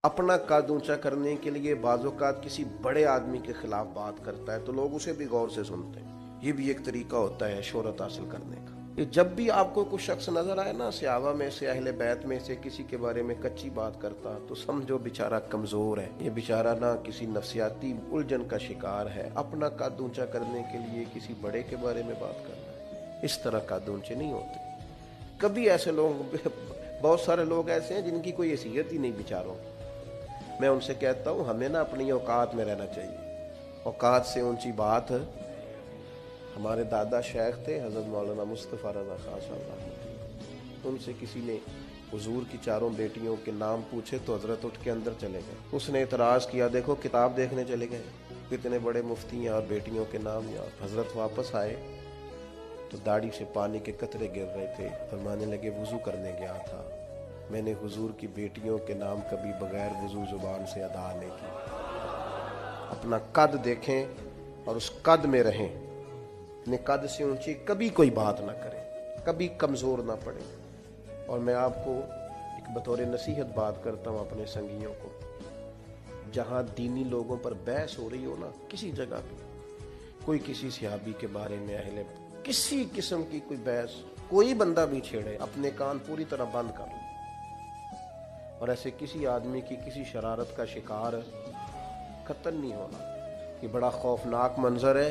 अपना कद ऊंचा करने के लिए बाज़-औक़ात किसी बड़े आदमी के खिलाफ बात करता है तो लोग उसे भी गौर से सुनते हैं। ये भी एक तरीका होता है शोहरत हासिल करने का। ये जब भी आपको कुछ शख्स नजर आए ना, सहाबा में से, अहले बैत में से किसी के बारे में कच्ची बात करता, तो समझो बेचारा कमजोर है। ये बेचारा ना किसी नफ्सियाती उलझन का शिकार है। अपना कद ऊंचा करने के लिए किसी बड़े के बारे में बात करना है। इस तरह कद ऊंचे नहीं होते। कभी ऐसे लोग बहुत सारे लोग ऐसे हैं जिनकी कोई हैसियत ही नहीं बेचारों की। मैं उनसे कहता हूँ हमें ना अपनी औकात में रहना चाहिए। औकात से ऊंची बात हमारे दादा शेख थे हज़रत मौलाना मुस्तफ़ा रज़ा खान साहब। उनसे किसी ने हुजूर की चारों बेटियों के नाम पूछे तो हजरत उठ के अंदर चले गए। उसने इतराज़ किया, देखो किताब देखने चले गए, कितने बड़े मुफ्ती हैं और बेटियों के नाम याद। हजरत वापस आए तो दाढ़ी से पानी के कतरे गिर रहे थे। फरमाने लगे वुजू करने गया था, मैंने हुजूर की बेटियों के नाम कभी बगैर वुजू जुबान से अदा नहीं की। अपना कद देखें और उस कद में रहें। अपने कद से ऊंची कभी कोई बात ना करें, कभी कमज़ोर ना पड़े। और मैं आपको एक बतौर नसीहत बात करता हूँ अपने संगियों को, जहाँ दीनी लोगों पर बहस हो रही हो ना, किसी जगह भी कोई किसी सहाबी के बारे में अहले किसी किस्म की कोई बहस कोई बंदा भी छेड़े, अपने कान पूरी तरह बंद कर लो और ऐसे किसी आदमी की किसी शरारत का शिकार कतई नहीं होना। ये बड़ा खौफनाक मंजर है।